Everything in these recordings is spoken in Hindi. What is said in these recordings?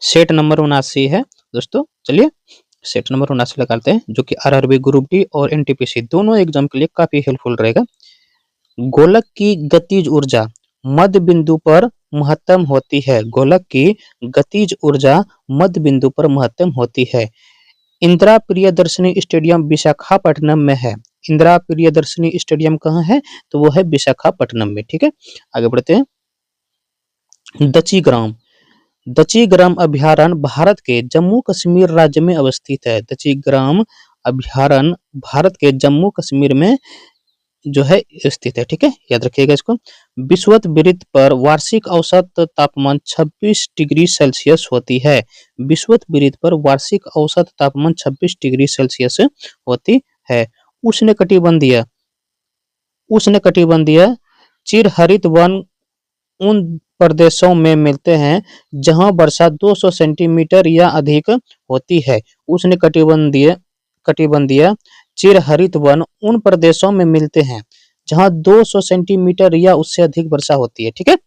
सेट नंबर 79 है दोस्तों। चलिए सेट नंबर 79 लगाते हैं, जो कि आरआरबी ग्रुप डी और एनटीपीसी दोनों एग्जाम के लिए काफी हेल्पफुल रहेगा। गोलक की गतिज ऊर्जा मध्य बिंदु पर महत्तम होती है। गोलक की गतिज ऊर्जा मध्य बिंदु पर महत्तम होती है। इंदिरा प्रियदर्शनी स्टेडियम विशाखापट्टनम में है। इंदिरा प्रियदर्शनी स्टेडियम कहाँ है? तो वो है विशाखापट्टनम में। ठीक है, आगे बढ़ते हैं। दचीग्राम दचीग्राम अभ्यारण्य भारत के जम्मू कश्मीर राज्य में अवस्थित है। दचीग्राम अभ्यारण्य भारत के जम्मू कश्मीर में जो है स्थित है। ठीक है, याद रखिएगा इसको। विषुवत पर वार्षिक औसत तापमान 26 डिग्री सेल्सियस होती है। विषुवत पर वार्षिक औसत तापमान 26 डिग्री सेल्सियस होती है। उष्णकटिबंधीय उष्णकटिबंधीय चिरहरित वन उन प्रदेशों में मिलते हैं जहां वर्षा 200 सेंटीमीटर या अधिक होती है। उष्णकटिबंधीय कटिबंधीय चिरहरित वन उन प्रदेशों में मिलते हैं जहां 200 सेंटीमीटर या उससे अधिक वर्षा होती है। ठीक है।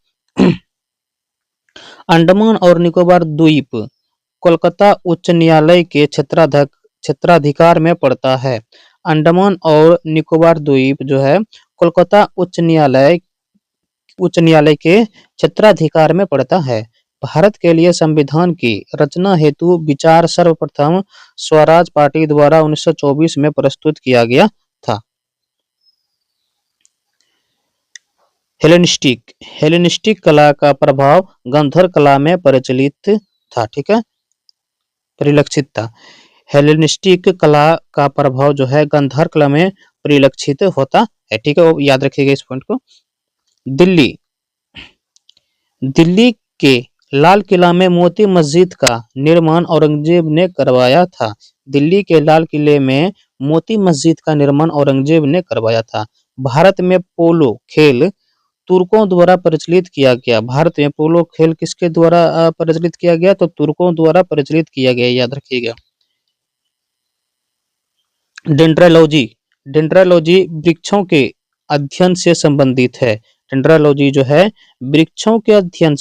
अंडमान और निकोबार द्वीप कोलकाता उच्च न्यायालय के क्षेत्राधिकार में पड़ता है। अंडमान और निकोबार द्वीप जो है कोलकाता उच्च न्यायालय के क्षेत्राधिकार में पड़ता है। भारत के लिए संविधान की रचना हेतु विचार सर्वप्रथम स्वराज पार्टी द्वारा 1924 में प्रस्तुत किया गया था। हेलेनिस्टिक कला का प्रभाव गांधार कला में प्रचलित था। ठीक है, परिलक्षित था। हेलेनिस्टिक कला का प्रभाव जो है गांधार कला में परिलक्षित होता है। ठीक है, वो याद रखिएगा इस पॉइंट को। दिल्ली के लाल किला में मोती मस्जिद का निर्माण औरंगजेब ने करवाया था। दिल्ली के लाल किले में मोती मस्जिद का निर्माण औरंगजेब ने करवाया था। भारत में पोलो खेल तुर्कों द्वारा प्रचलित किया गया। भारत में पोलो खेल किसके द्वारा प्रचलित किया गया? तो तुर्कों द्वारा प्रचलित किया गया, याद रखिएगा। डेंड्रोलॉजी वृक्षों के अध्ययन से संबंधित है। डेंड्रोलॉजी जो है वृक्षों के अध्ययन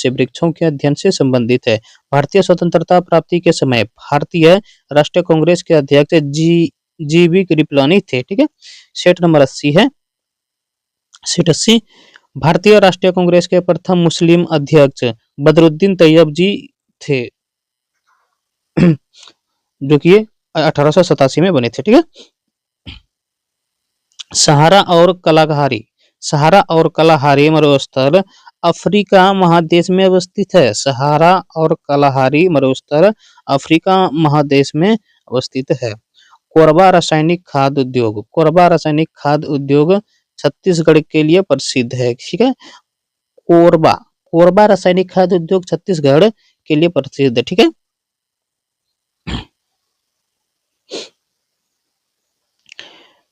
से संबंधित है। भारतीय स्वतंत्रता प्राप्ति के समय भारतीय राष्ट्रीय कांग्रेस के अध्यक्ष जीवी कृपलानी थे। ठीक है, सेट नंबर 80 है। सेट 80 भारतीय राष्ट्रीय कांग्रेस के प्रथम मुस्लिम अध्यक्ष बदरुद्दीन तैयब जी थे, जो कि 1887 में बने थे। ठीक है, सहारा और कलाहारी मरुस्थल अफ्रीका महादेश में अवस्थित है। सहारा और कलाहारी मरुस्थल अफ्रीका महादेश में अवस्थित है। कोरबा रासायनिक खाद उद्योग छत्तीसगढ़ के लिए प्रसिद्ध है। ठीक है, कोरबा रासायनिक खाद उद्योग छत्तीसगढ़ के लिए प्रसिद्ध है। ठीक है,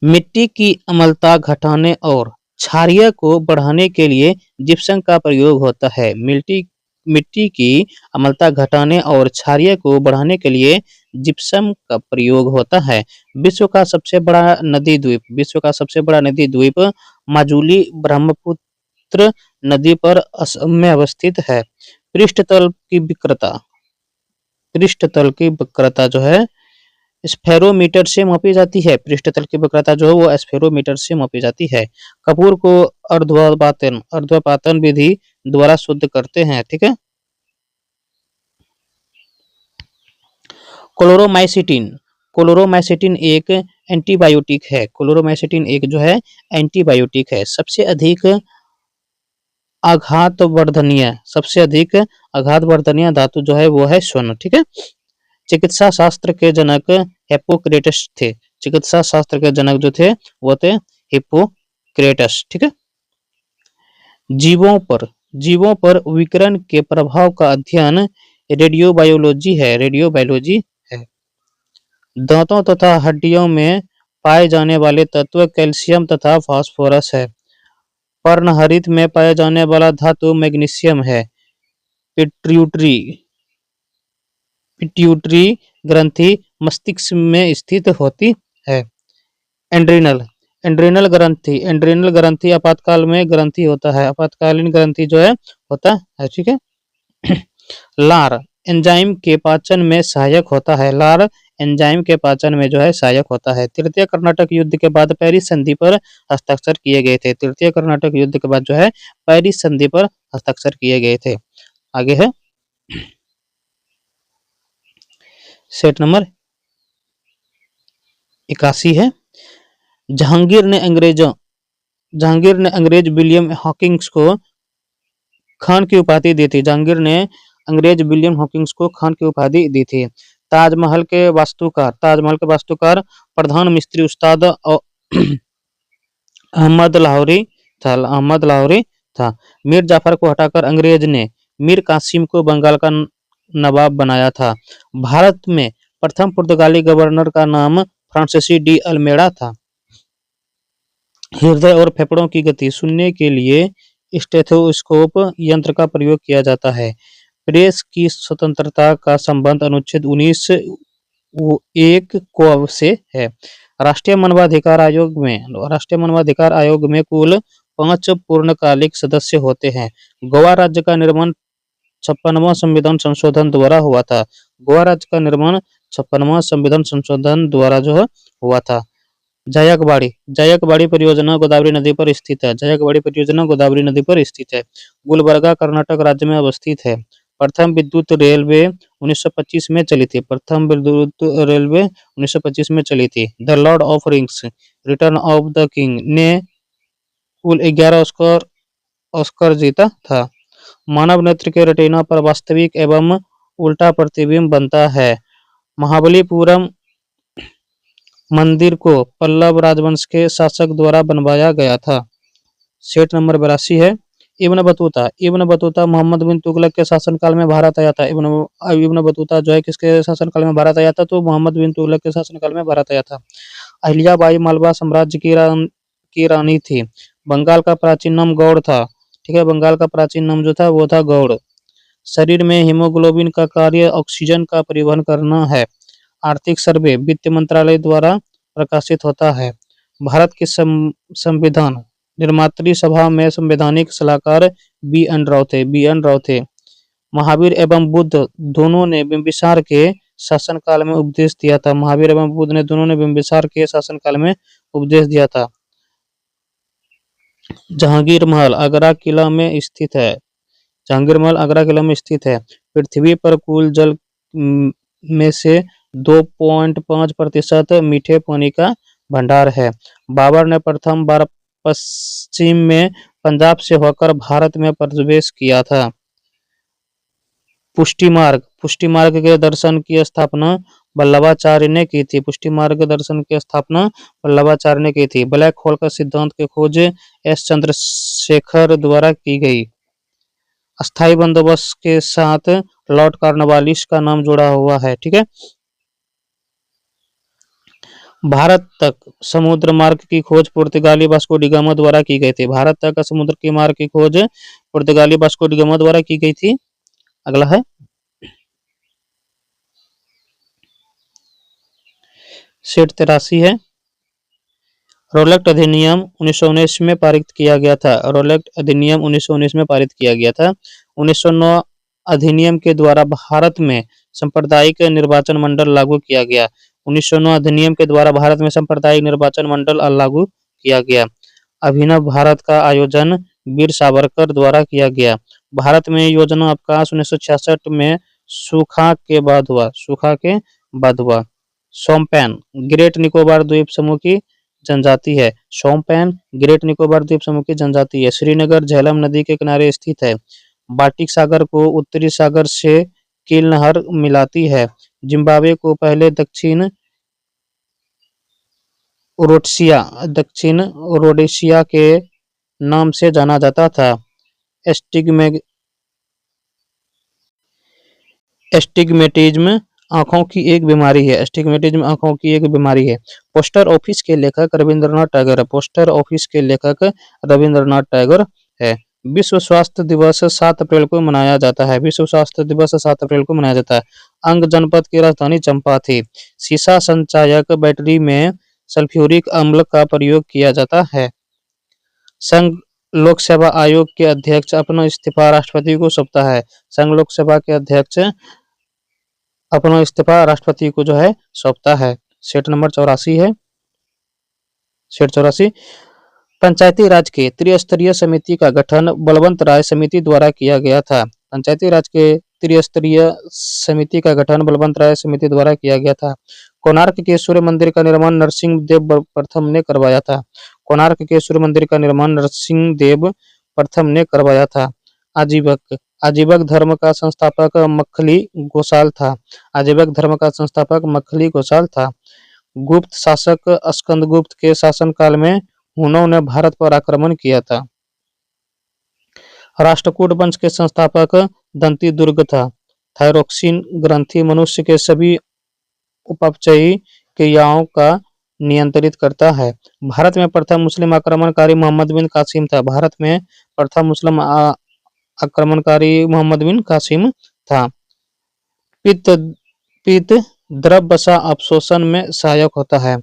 मिट्टी की अम्लता घटाने और क्षारीय को बढ़ाने के लिए जिप्सम का प्रयोग होता है। मिट्टी की अम्लता घटाने और क्षारीय को बढ़ाने के लिए जिप्सम का प्रयोग होता है। विश्व का सबसे बड़ा नदी द्वीप माजुली ब्रह्मपुत्र नदी पर असम में अवस्थित है। पृष्ठतल की वक्रता जो है स्फेरोमीटर से मापी जाती है। पृष्ठतल की वक्रता जो है वो स्फेरोमीटर से मापी जाती है। कपूर को अर्धपातन विधि द्वारा शुद्ध करते हैं। ठीक है, क्लोरोमाइसिटिन एक एंटीबायोटिक है। क्लोरोमाइसिटिन एक जो है एंटीबायोटिक है। सबसे अधिक आघातवर्धनीय धातु जो है वो है स्वर्ण। ठीक है, चिकित्सा शास्त्र के जनक हिप्पोक्रेटस थे। चिकित्सा शास्त्र के जनक जो थे वो थे हिप्पोक्रेटस। ठीक है, जीवों पर विकिरण के प्रभाव का अध्ययन रेडियोबायोलॉजी है। दांतों तथा हड्डियों में पाए जाने वाले तत्व कैल्शियम तथा फास्फोरस है। पर्णहरित में पाया जाने वाला धातु मैग्नीशियम है। पिट्यूटरी ग्रंथि मस्तिष्क में स्थित होती है। एड्रेनल ग्रंथि आपातकाल में ग्रंथि होता है। आपातकालीन ग्रंथि जो है होता है। ठीक है, एंजाइम के पाचन में सहायक होता है। लार एंजाइम के पाचन में जो है सहायक होता है। तृतीय कर्नाटक युद्ध के बाद पेरिस संधि पर हस्ताक्षर किए गए थे। तृतीय कर्नाटक युद्ध के बाद जो है पेरिस संधि पर हस्ताक्षर किए गए थे। आगे है सेट नंबर 81 है। जहांगीर ने अंग्रेज विलियम हॉकिंस को खान की उपाधि दी थी। जहांगीर ने अंग्रेज विलियम हॉकिंस को खान की उपाधि दी थी। ताजमहल के वास्तुकार प्रधान मिस्त्री उस्ताद अहमद लाहौरी था। मीर जाफर को हटाकर अंग्रेज ने मीर कासिम को बंगाल का नवाब बनाया था। भारत में प्रथम पुर्तगाली गवर्नर का नाम फ्रांसीसी डी अल्मेड़ा था। हृदय और फेफड़ों की गति सुनने के लिए स्टेथोस्कोप यंत्र का प्रयोग किया जाता है। प्रेस की स्वतंत्रता का संबंध अनुच्छेद 19(1) को से है। राष्ट्रीय मानवाधिकार आयोग में कुल 5 पूर्णकालिक सदस्य होते हैं। गोवा राज्य का निर्माण 56वां संविधान संशोधन द्वारा हुआ था। गोवा राज्य का निर्माण 56वां संविधान संशोधन द्वारा जो हुआ था। जायकवाड़ी परियोजना गोदावरी नदी पर स्थित है। गुलबर्गा कर्नाटक राज्य में अवस्थित है। प्रथम विद्युत रेलवे 1925 में चली थी। The Lord of rings, return of the king ने कुल 11 ऑस्कर जीता था। मानव नेत्र के रेटिना पर वास्तविक एवं उल्टा प्रतिबिंब बनता है। महाबलीपुरम मंदिर को पल्लव राजवंश के शासक द्वारा बनवाया गया था। सेट नंबर 82 है। इब्न बतूता मोहम्मद बिन तुगलक के शासनकाल में भारत आया था। इब्न बतूता जो है किसके शासनकाल में भारत आया था? तो मोहम्मद बिन तुगलक के शासनकाल में भारत आया था। अहिल्याबाई मालवा साम्राज्य की रानी थी। बंगाल का प्राचीन नाम गौड़ था। ठीक है, बंगाल का प्राचीन नाम जो था वो था गौड़। शरीर में हीमोग्लोबिन का कार्य ऑक्सीजन का परिवहन करना है। आर्थिक सर्वे वित्त मंत्रालय द्वारा प्रकाशित होता है। भारत की संविधान निर्मात्री सभा में संवैधानिक सलाहकार बी.एन. राव थे। महावीर एवं बुद्ध दोनों ने बिंबिसार के शासनकाल में उपदेश दिया था। महावीर एवं बुद्ध ने दोनों ने बिंबिसार के शासनकाल में उपदेश दिया था। जहांगीर महल आगरा किला में स्थित है। पृथ्वी पर कुल जल में से 2.5% मीठे पानी का भंडार है। बाबर ने प्रथम बार पश्चिम में पंजाब से होकर भारत में प्रवेश किया था। पुष्टि मार्ग के दर्शन की स्थापना वल्लभाचार्य ने की थी। ब्लैक होल का सिद्धांत की खोज एस चंद्रशेखर द्वारा की गई। अस्थायी बंदोबस्त के साथ लॉर्ड कॉर्नवालिस का नाम जुड़ा हुआ है। ठीक है। भारत तक समुद्र मार्ग की खोज पुर्तगाली वास्को डी गामा द्वारा की गई थी। भारत तक समुद्र के मार्ग की खोज पुर्तगाली वास्को डी गामा द्वारा की गई थी। अगला है सेट 83 है। रोलेक्ट अधिनियम 1919 में पारित किया गया था। 1909 अधिनियम के द्वारा भारत में सांप्रदायिक निर्वाचन मंडल लागू किया गया। 1909 अधिनियम के द्वारा भारत में सांप्रदायिक निर्वाचन मंडल लागू किया गया। अभिनव भारत का आयोजन वीर सावरकर द्वारा किया गया। भारत में योजना अवकाश 1966 में सूखा के बाद हुआ। शोम्पेन ग्रेट निकोबार द्वीप समूह की जनजाति है। श्रीनगर झेलम नदी के किनारे स्थित है। बाल्टिक सागर को उत्तरी सागर से कील नहर मिलाती है। जिम्बाब्वे को पहले दक्षिण रोडेशिया के नाम से जाना जाता था। एस्टिग्मेटिज्म आंखों की एक बीमारी है। पोस्टर ऑफिस के लेखक रविंद्रनाथ टैगोर है। विश्व स्वास्थ्य दिवस 7 अप्रैल को मनाया जाता है। अंग जनपद की राजधानी चंपा थी। सीसा संचायक बैटरी में सल्फ्यूरिक अम्ल का प्रयोग किया जाता है। संघ लोक सेवा आयोग के अध्यक्ष अपना इस्तीफा राष्ट्रपति को सौंपता है। संघ लोक सेवा के अध्यक्ष अपना इस्तीफा राष्ट्रपति को जो है सौंपता है। सेट नंबर 84 है। सेट 84, पंचायती राज के त्रिस्तरीय समिति का गठन बलवंत राय समिति द्वारा किया गया था। पंचायती राज के त्रिस्तरीय समिति का गठन बलवंत राय समिति द्वारा किया गया था। कोणार्क के सूर्य मंदिर का निर्माण नरसिंह देव प्रथम ने करवाया था। कोणार्क के सूर्य मंदिर का निर्माण नरसिंह देव प्रथम ने करवाया था। आजीवक आजीवक धर्म का संस्थापक मक्खली गोसाल था। आजीवक धर्म का संस्थापक मक्खली गोसाल था। गुप्त शासक स्कंदगुप्त के शासनकाल में हुनों ने भारत पर आक्रमण किया था। राष्ट्रकूट वंश के संस्थापक दंती दुर्ग था। थायरोक्सिन ग्रंथि मनुष्य के सभी उपापचयी क्रियाओं का नियंत्रित करता है। भारत में प्रथम मुस्लिम आक्रमणकारी मोहम्मद बिन कासिम था। भारत में प्रथम मुस्लिम आक्रमणकारी मोहम्मद बिन कासिम था। पित्त पित्त द्रव वसा अवशोषण में सहायक होता है।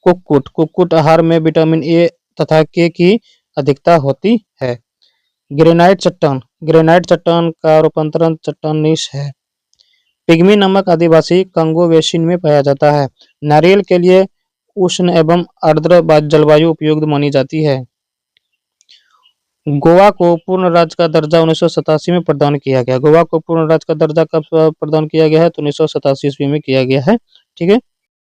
कुक्कुट आहार में विटामिन ए तथा के की अधिकता होती है। ग्रेनाइट चट्टान का रूपांतरण चट्टानीस है। पिग्मी नमक आदिवासी कंगो बेसिन में पाया जाता है। नारियल के लिए उष्ण एवं आर्द्र जलवायु उपयुक्त मानी जाती है। गोवा को पूर्ण राज्य का दर्जा 1987 में प्रदान किया गया। गोवा को पूर्ण राज्य का दर्जा कब प्रदान किया गया है? तो 1987 ईस्वी में किया गया है। ठीक है।